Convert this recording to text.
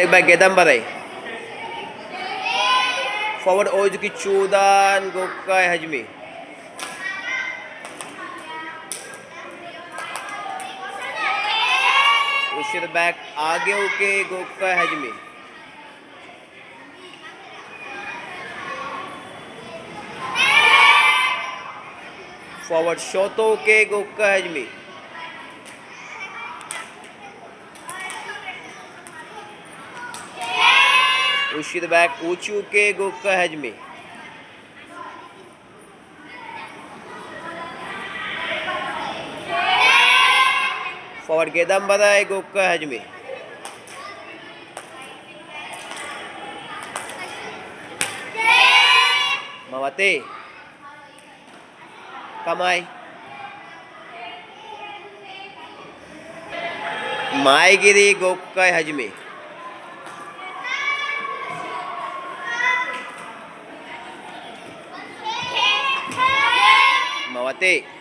by Gedambarai. Forward Ojuki Chudan Gokai Hajime. Push it back Age Oke Gokai Hajime. Forward Shoto Oke Gokai Hajime. Push it back Uchu Oke Gokai Hajime. Forward Gedambarai Gokai Hajime. Mawate. Kamai. Maigiri Gokai Hajime. Mawate.